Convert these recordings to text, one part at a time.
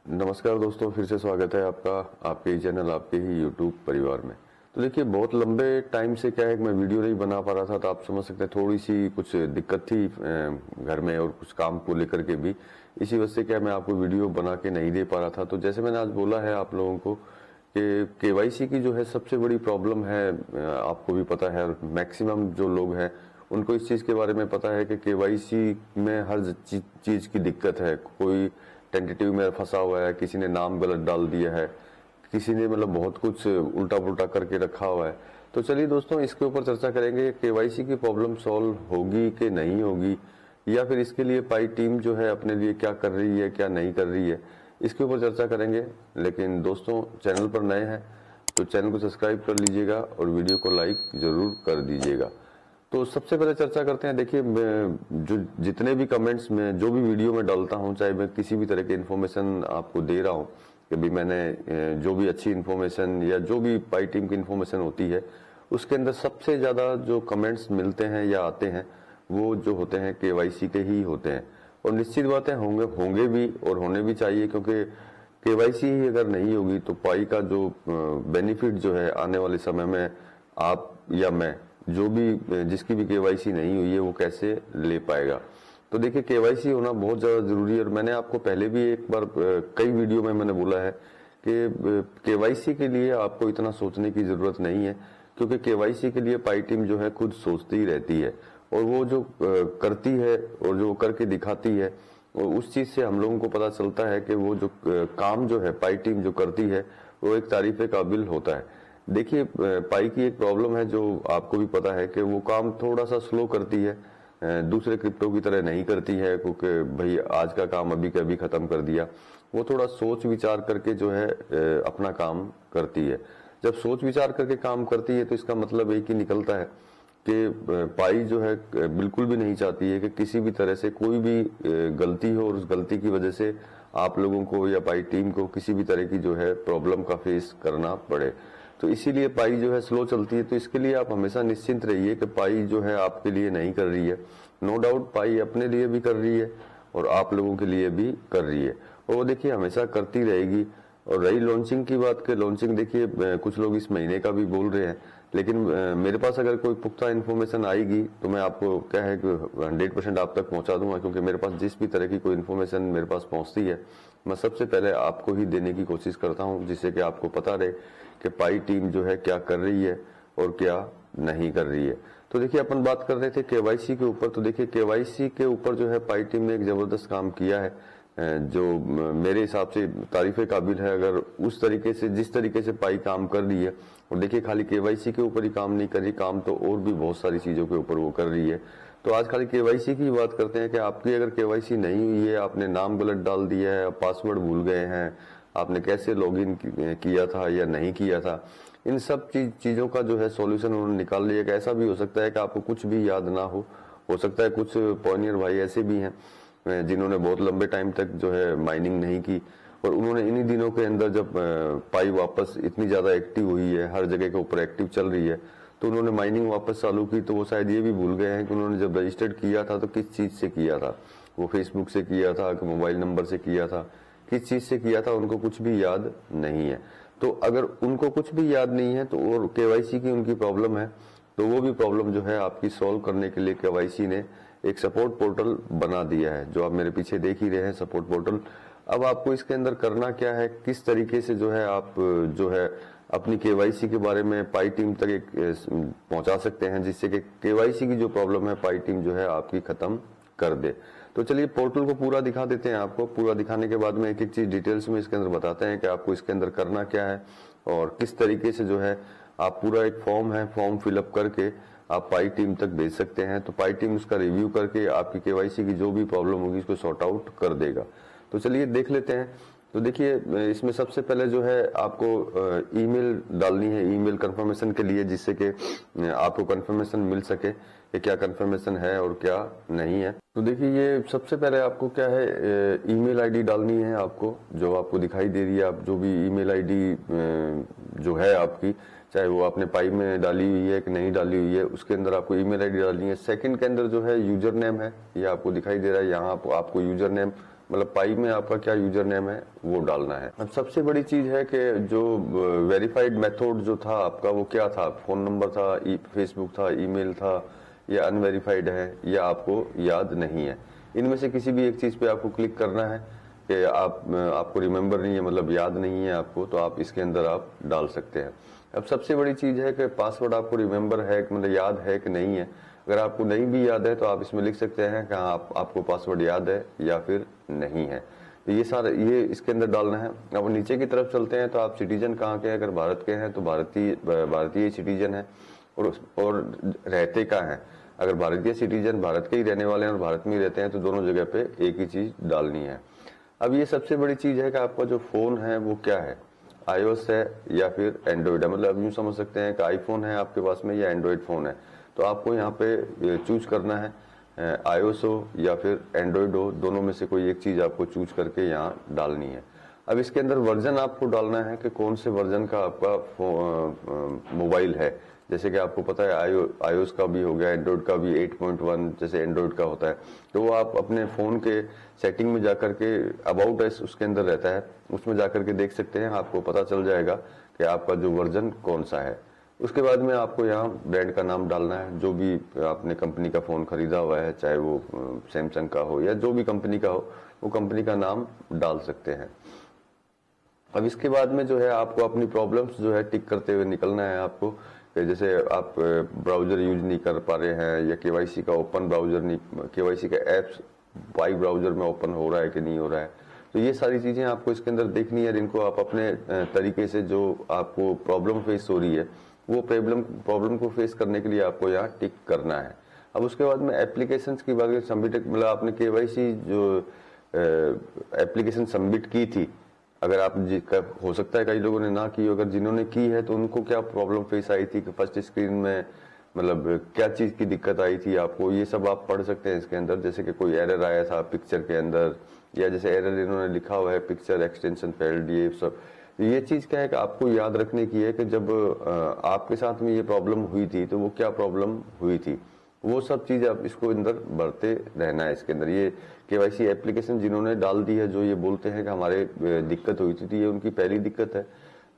नमस्कार दोस्तों, फिर से स्वागत है आपका आपके ही चैनल, आपके ही यूट्यूब परिवार में। तो देखिए, बहुत लंबे टाइम से क्या है कि मैं वीडियो नहीं बना पा रहा था, तो आप समझ सकते हैं थोड़ी सी कुछ दिक्कत थी घर में और कुछ काम को लेकर के भी। इसी वजह से क्या मैं आपको वीडियो बना के नहीं दे पा रहा था। तो जैसे मैंने आज बोला है आप लोगों को कि केवाईसी की जो है सबसे बड़ी प्रॉब्लम है, आपको भी पता है और मैक्सिमम जो लोग हैं उनको इस चीज़ के बारे में पता है कि केवाईसी में हर चीज़ की दिक्कत है। कोई टेंटेटिव में फंसा हुआ है, किसी ने नाम गलत डाल दिया है, किसी ने मतलब बहुत कुछ उल्टा पुल्टा करके रखा हुआ है। तो चलिए दोस्तों, इसके ऊपर चर्चा करेंगे, केवाईसी की प्रॉब्लम सॉल्व होगी कि नहीं होगी, या फिर इसके लिए पाई टीम जो है अपने लिए क्या कर रही है, क्या नहीं कर रही है, इसके ऊपर चर्चा करेंगे। लेकिन दोस्तों, चैनल पर नए हैं तो चैनल को सब्सक्राइब कर लीजिएगा और वीडियो को लाइक जरूर कर दीजिएगा। तो सबसे पहले चर्चा करते हैं। देखिए, जो जितने भी कमेंट्स में जो भी वीडियो में डालता हूं, चाहे मैं किसी भी तरह की इन्फॉर्मेशन आपको दे रहा हूं कि भी मैंने जो भी अच्छी इन्फॉर्मेशन या जो भी पाई टीम की इन्फॉर्मेशन होती है, उसके अंदर सबसे ज़्यादा जो कमेंट्स मिलते हैं या आते हैं वो जो होते हैं केवाईसी के ही होते हैं। और निश्चित बात है, होंगे होंगे भी और होने भी चाहिए, क्योंकि केवाईसी ही अगर नहीं होगी तो पाई का जो बेनिफिट जो है आने वाले समय में आप या मैं, जो भी जिसकी भी केवाईसी नहीं हुई है, वो कैसे ले पाएगा। तो देखिए, केवाईसी होना बहुत ज़्यादा जरूरी है। और मैंने आपको पहले भी एक बार कई वीडियो में मैंने बोला है कि केवाईसी के लिए आपको इतना सोचने की जरूरत नहीं है, क्योंकि केवाईसी के लिए पाई टीम जो है खुद सोचती ही रहती है, और वो जो करती है और जो करके दिखाती है, और उस चीज से हम लोगों को पता चलता है कि वो जो काम जो है पाई टीम जो करती है वो एक तारीफे काबिल होता है। देखिए, पाई की एक प्रॉब्लम है जो आपको भी पता है कि वो काम थोड़ा सा स्लो करती है, दूसरे क्रिप्टो की तरह नहीं करती है, क्योंकि भाई आज का काम अभी के अभी खत्म कर दिया। वो थोड़ा सोच विचार करके जो है अपना काम करती है। जब सोच विचार करके काम करती है तो इसका मतलब एक ही निकलता है कि पाई जो है बिल्कुल भी नहीं चाहती है कि किसी भी तरह से कोई भी गलती हो और उस गलती की वजह से आप लोगों को या पाई टीम को किसी भी तरह की जो है प्रॉब्लम का फेस करना पड़े। तो इसीलिए पाई जो है स्लो चलती है। तो इसके लिए आप हमेशा निश्चिंत रहिए कि पाई जो है आपके लिए नहीं कर रही है। नो डाउट पाई अपने लिए भी कर रही है और आप लोगों के लिए भी कर रही है, और वो देखिए हमेशा करती रहेगी। और रही लॉन्चिंग की बात, के लॉन्चिंग देखिए कुछ लोग इस महीने का भी बोल रहे हैं, लेकिन मेरे पास अगर कोई पुख्ता इन्फॉर्मेशन आएगी तो मैं आपको क्या है कि 100% आप तक पहुंचा दूंगा, क्योंकि मेरे पास जिस भी तरह की कोई इन्फॉर्मेशन मेरे पास पहुंचती है मैं सबसे पहले आपको ही देने की कोशिश करता हूं, जिससे कि आपको पता रहे कि पाई टीम जो है क्या कर रही है और क्या नहीं कर रही है। तो देखिए, अपन बात कर रहे थे केवाईसी के ऊपर। तो देखिए, केवाईसी के ऊपर जो है पाई टीम ने एक जबरदस्त काम किया है, जो मेरे हिसाब से तारीफे काबिल है। अगर उस तरीके से, जिस तरीके से पाई काम कर रही है, और देखिए खाली केवाईसी के ऊपर ही काम नहीं कर रही, काम तो और भी बहुत सारी चीजों के ऊपर वो कर रही है। तो आज खाली केवाईसी की बात करते हैं कि आपकी अगर केवाईसी नहीं हुई है, आपने नाम गलत डाल दिया है, पासवर्ड भूल गए हैं, आपने कैसे लॉगिन किया था या नहीं किया था, इन सब चीजों का जो है सॉल्यूशन उन्होंने निकाल लिया। कि ऐसा भी हो सकता है कि आपको कुछ भी याद ना हो सकता है कुछ पॉइनियर भाई ऐसे भी हैं जिन्होंने बहुत लंबे टाइम तक जो है माइनिंग नहीं की, और उन्होंने इन्हीं दिनों के अंदर जब पाई वापस इतनी ज्यादा एक्टिव हुई है, हर जगह के ऊपर एक्टिव चल रही है, तो उन्होंने माइनिंग वापस चालू की। तो वो शायद ये भी भूल गए हैं कि उन्होंने जब रजिस्टर्ड किया था तो किस चीज से किया था, वो फेसबुक से किया था कि मोबाइल नंबर से किया था, किस चीज से किया था, उनको कुछ भी याद नहीं है। तो अगर उनको कुछ भी याद नहीं है तो और केवाईसी की उनकी प्रॉब्लम है, तो वो भी प्रॉब्लम जो है आपकी सॉल्व करने के लिए केवाईसी ने एक सपोर्ट पोर्टल बना दिया है, जो आप मेरे पीछे देख ही रहे हैं, सपोर्ट पोर्टल। अब आपको इसके अंदर करना क्या है, किस तरीके से जो है आप जो है अपनी केवाईसी के बारे में पाई टीम तक एक पहुंचा सकते हैं, जिससे कि केवाईसी की जो प्रॉब्लम है पाई टीम जो है आपकी खत्म कर दे। तो चलिए पोर्टल को पूरा दिखा देते हैं आपको। पूरा दिखाने के बाद में एक एक चीज डिटेल्स में इसके अंदर बताते हैं कि आपको इसके अंदर करना क्या है और किस तरीके से जो है आप पूरा एक फॉर्म है, फॉर्म फिलअप करके आप पाई टीम तक भेज सकते हैं। तो पाई टीम उसका रिव्यू करके आपकी केवाईसी की जो भी प्रॉब्लम होगी उसको सॉर्ट आउट कर देगा। तो चलिए देख लेते हैं। तो देखिए, इसमें सबसे पहले जो है आपको ईमेल डालनी है, ईमेल कंफर्मेशन के लिए, जिससे कि आपको कंफर्मेशन मिल सके कि क्या कंफर्मेशन है और क्या नहीं है। तो देखिए, ये सबसे पहले आपको क्या है, ईमेल आईडी डालनी है आपको, जो आपको दिखाई दे रही है। आप जो भी ईमेल आईडी जो है आपकी, चाहे वो आपने पाई में डाली हुई है कि नहीं डाली हुई है, उसके अंदर आपको ईमेल आईडी डालनी है। सेकंड के अंदर जो है यूजर नेम है, ये आपको दिखाई दे रहा है। यहाँ आपको यूजर नेम मतलब पाई में आपका क्या यूजर नेम है वो डालना है। अब सबसे बड़ी चीज है कि जो वेरीफाइड मेथड जो था आपका वो क्या था, फोन नंबर था, फेसबुक था, ईमेल था, या अनवेरिफाइड है, या आपको याद नहीं है। इनमें से किसी भी एक चीज पे आपको क्लिक करना है कि आपको रिमेम्बर नहीं है, मतलब याद नहीं है आपको, तो आप इसके अंदर आप डाल सकते हैं। अब सबसे बड़ी चीज है कि पासवर्ड आपको रिमेम्बर है, मतलब याद है कि नहीं है। अगर आपको नहीं भी याद है तो आप इसमें लिख सकते हैं कि हाँ आपको पासवर्ड याद है या फिर नहीं है। तो ये सारा ये इसके अंदर डालना है। अब नीचे की तरफ चलते हैं तो आप सिटीजन कहाँ के हैं, अगर भारत के हैं तो भारतीय सिटीजन है, और रहते कहाँ हैं, अगर भारतीय सिटीजन भारत के ही रहने वाले हैं और भारत में ही रहते हैं तो दोनों जगह पे एक ही चीज डालनी है। अब ये सबसे बड़ी चीज है कि आपका जो फोन है वो क्या है, iOS है या फिर एंड्रॉइड है। मतलब यूं समझ सकते हैं कि आईफोन है आपके पास में या एंड्रॉइड फोन है। तो आपको यहाँ पे चूज करना है iOS हो या फिर एंड्रॉइड हो, दोनों में से कोई एक चीज आपको चूज करके यहाँ डालनी है। अब इसके अंदर वर्जन आपको डालना है कि कौन से वर्जन का आपका मोबाइल है। जैसे कि आपको पता है iOS का भी हो गया, एंड्रॉइड का भी 8.1 जैसे एंड्रॉइड का होता है। तो वो आप अपने फोन के सेटिंग में जाकर के अबाउट अस उसके अंदर रहता है, उसमें जाकर के देख सकते हैं, आपको पता चल जाएगा कि आपका जो वर्जन कौन सा है। उसके बाद में आपको यहाँ ब्रांड का नाम डालना है, जो भी आपने कंपनी का फोन खरीदा हुआ है, चाहे वो सैमसंग का हो या जो भी कंपनी का हो, वो कंपनी का नाम डाल सकते हैं। अब इसके बाद में जो है आपको अपनी प्रॉब्लम्स जो है टिक करते हुए निकलना है आपको। जैसे आप ब्राउजर यूज नहीं कर पा रहे हैं, या केवाईसी का ओपन ब्राउजर नहीं, केवाईसी का एप्स वाई ब्राउजर में ओपन हो रहा है कि नहीं हो रहा है, तो ये सारी चीजें आपको इसके अंदर देखनी है। इनको आप अपने तरीके से जो आपको प्रॉब्लम फेस हो रही है वो प्रॉब्लम को फेस करने के लिए आपको यहाँ टिक करना है। अब उसके बाद में एप्लीकेशन की बात, सबमिट मतलब आपने केवाईसी जो एप्लीकेशन सबमिट की थी, अगर आप हो सकता है कई लोगों ने ना की हो, अगर जिन्होंने की है तो उनको क्या प्रॉब्लम फेस आई थी कि फर्स्ट स्क्रीन में मतलब क्या चीज की दिक्कत आई थी आपको, ये सब आप पढ़ सकते हैं इसके अंदर। जैसे कि कोई एरर आया था पिक्चर के अंदर, या जैसे एरर इन्होंने लिखा हुआ है पिक्चर एक्सटेंशन फेल्ड, ये सब। ये चीज क्या है कि आपको याद रखने की है कि जब आपके साथ में ये प्रॉब्लम हुई थी तो वो क्या प्रॉब्लम हुई थी, वो सब चीज आप इसको अंदर भरते रहना है इसके अंदर। ये केवाईसी एप्लीकेशन जिन्होंने डाल दी है, जो ये बोलते हैं कि हमारे दिक्कत हुई थी, तो ये उनकी पहली दिक्कत है।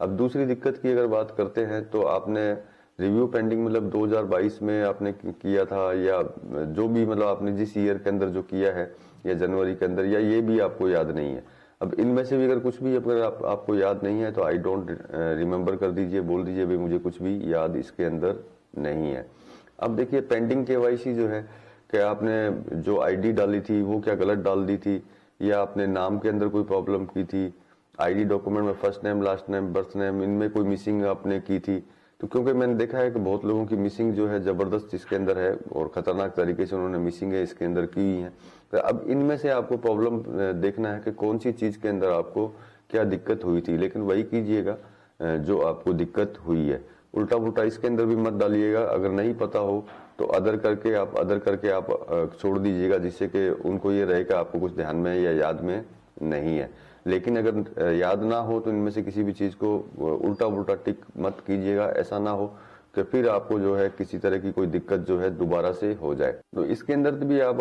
अब दूसरी दिक्कत की अगर बात करते हैं तो आपने रिव्यू पेंडिंग मतलब 2022 में आपने किया था, या जो भी मतलब आपने जिस ईयर के अंदर जो किया है, या जनवरी के अंदर, या ये भी आपको याद नहीं है। अब इनमें से भी अगर कुछ भी अगर आपको याद नहीं है तो आई डोंट रिमेम्बर कर दीजिए, बोल दीजिए भाई मुझे कुछ भी याद इसके अंदर नहीं है। अब देखिए पेंडिंग केवाईसी जो है कि आपने जो आईडी डाली थी वो क्या गलत डाल दी थी, या आपने नाम के अंदर कोई प्रॉब्लम की थी, आईडी डॉक्यूमेंट में first name, last name, birth name, इनमें कोई मिसिंग आपने की थी। तो क्योंकि मैंने देखा है कि बहुत लोगों की मिसिंग जो है जबरदस्त इसके अंदर है, और खतरनाक तरीके से उन्होंने मिसिंग है इसके अंदर की है। तो अब इनमें से आपको प्रॉब्लम देखना है कि कौन सी चीज के अंदर आपको क्या दिक्कत हुई थी, लेकिन वही कीजिएगा जो आपको दिक्कत हुई है। उल्टा पुल्टा इसके अंदर भी मत डालिएगा। अगर नहीं पता हो तो अदर करके आप छोड़ दीजिएगा, जिससे कि उनको ये रहे कि आपको कुछ ध्यान में या याद में नहीं है। लेकिन अगर याद ना हो तो इनमें से किसी भी चीज को उल्टा पुल्टा टिक मत कीजिएगा। ऐसा ना हो कि फिर आपको जो है किसी तरह की कोई दिक्कत जो है दोबारा से हो जाए। तो इसके अंदर भी आप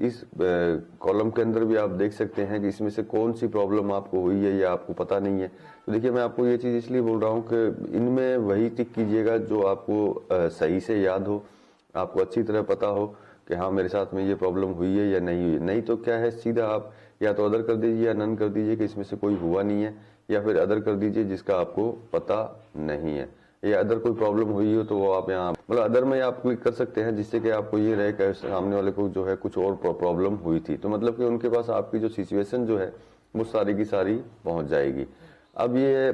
इस कॉलम के अंदर भी आप देख सकते हैं कि इसमें से कौन सी प्रॉब्लम आपको हुई है या आपको पता नहीं है। तो देखिए मैं आपको ये चीज इसलिए बोल रहा हूँ कि इनमें वही टिक कीजिएगा जो आपको सही से याद हो, आपको अच्छी तरह पता हो कि हाँ मेरे साथ में ये प्रॉब्लम हुई है या नहीं हुई। नहीं तो क्या है, सीधा आप या तो अदर कर दीजिए या नन कर दीजिए कि इसमें से कोई हुआ नहीं है, या फिर अदर कर दीजिए जिसका आपको पता नहीं है, या अदर कोई प्रॉब्लम हुई हो तो वो आप यहाँ मतलब अदर में आप क्लिक कर सकते हैं, जिससे कि आपको ये रहे कि सामने वाले को जो है कुछ और प्रॉब्लम हुई थी, तो मतलब कि उनके पास आपकी जो सिचुएशन जो है वो सारी की सारी पहुंच जाएगी। अब ये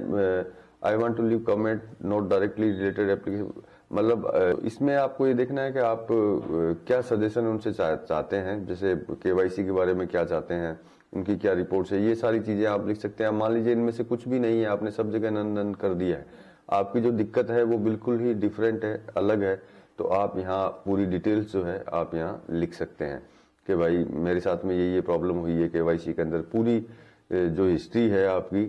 I want to leave comment not directly related application, मतलब इसमें आपको ये देखना है कि आप क्या सजेशन उनसे चाहते हैं, जैसे केवाईसी के बारे में क्या चाहते हैं, उनकी क्या रिपोर्ट है, ये सारी चीजें आप लिख सकते हैं। मान लीजिए इनमें से कुछ भी नहीं है, आपने सब जगह नन नन कर दिया है, आपकी जो दिक्कत है वो बिल्कुल ही डिफरेंट है, अलग है, तो आप यहाँ पूरी डिटेल्स जो है आप यहाँ लिख सकते हैं कि भाई मेरे साथ में ये प्रॉब्लम हुई है। केवाईसी के अंदर पूरी जो हिस्ट्री है आपकी,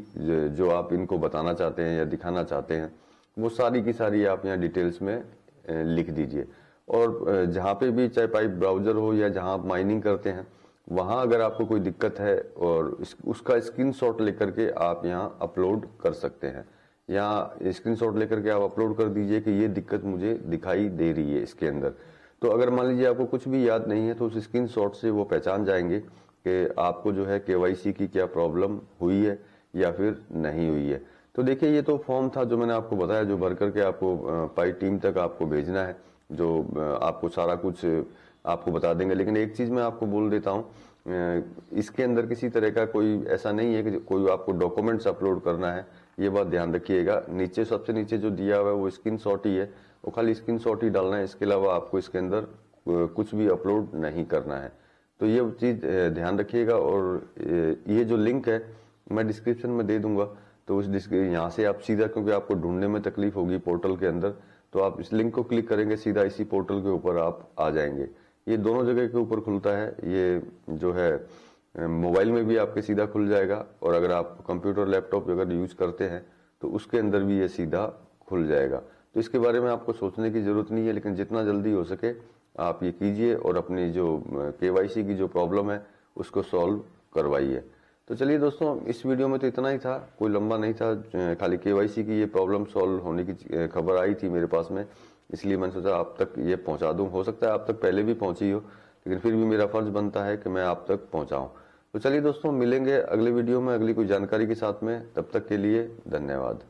जो आप इनको बताना चाहते हैं या दिखाना चाहते हैं, वो सारी की सारी आप यहाँ डिटेल्स में लिख दीजिए। और जहाँ पे भी चाहे पाइप ब्राउजर हो या जहाँ आप माइनिंग करते हैं वहाँ अगर आपको कोई दिक्कत है और उसका स्क्रीनशॉट लेकर के आप यहाँ अपलोड कर सकते हैं। यहाँ स्क्रीनशॉट लेकर के आप अपलोड कर दीजिए कि ये दिक्कत मुझे दिखाई दे रही है इसके अंदर। तो अगर मान लीजिए आपको कुछ भी याद नहीं है तो उस स्क्रीनशॉट से वो पहचान जाएंगे कि आपको जो है केवाईसी की क्या प्रॉब्लम हुई है या फिर नहीं हुई है। तो देखिए ये तो फॉर्म था जो मैंने आपको बताया, जो भर करके आपको पाई टीम तक आपको भेजना है, जो आपको सारा कुछ आपको बता देंगे। लेकिन एक चीज मैं आपको बोल देता हूँ, इसके अंदर किसी तरह का कोई ऐसा नहीं है कि कोई आपको डॉक्यूमेंट्स अपलोड करना है, ये बात ध्यान रखिएगा। नीचे सबसे नीचे जो दिया हुआ है वो स्क्रीनशॉट ही है, वो खाली स्क्रीनशॉट ही डालना है, इसके अलावा आपको इसके अंदर कुछ भी अपलोड नहीं करना है। तो ये चीज ध्यान रखिएगा। और ये जो लिंक है मैं डिस्क्रिप्शन में दे दूंगा, तो उस यहाँ से आप सीधा, क्योंकि आपको ढूंढने में तकलीफ होगी पोर्टल के अंदर, तो आप इस लिंक को क्लिक करेंगे, सीधा इसी पोर्टल के ऊपर आप आ जाएंगे। ये दोनों जगह के ऊपर खुलता है, ये जो है मोबाइल में भी आपके सीधा खुल जाएगा, और अगर आप कंप्यूटर लैपटॉप अगर यूज करते हैं तो उसके अंदर भी ये सीधा खुल जाएगा। तो इसके बारे में आपको सोचने की जरूरत नहीं है, लेकिन जितना जल्दी हो सके आप ये कीजिए और अपनी जो केवाईसी की जो प्रॉब्लम है उसको सॉल्व करवाइए। तो चलिए दोस्तों, इस वीडियो में तो इतना ही था, कोई लंबा नहीं था, खाली केवाईसी की ये प्रॉब्लम सॉल्व होने की खबर आई थी मेरे पास में, इसलिए मैंने सोचा आप तक ये पहुंचा दूं। हो सकता है आप तक पहले भी पहुंची हो, लेकिन फिर भी मेरा फर्ज बनता है कि मैं आप तक पहुंचाऊं। तो चलिए दोस्तों, मिलेंगे अगले वीडियो में अगली कोई जानकारी के साथ में, तब तक के लिए धन्यवाद।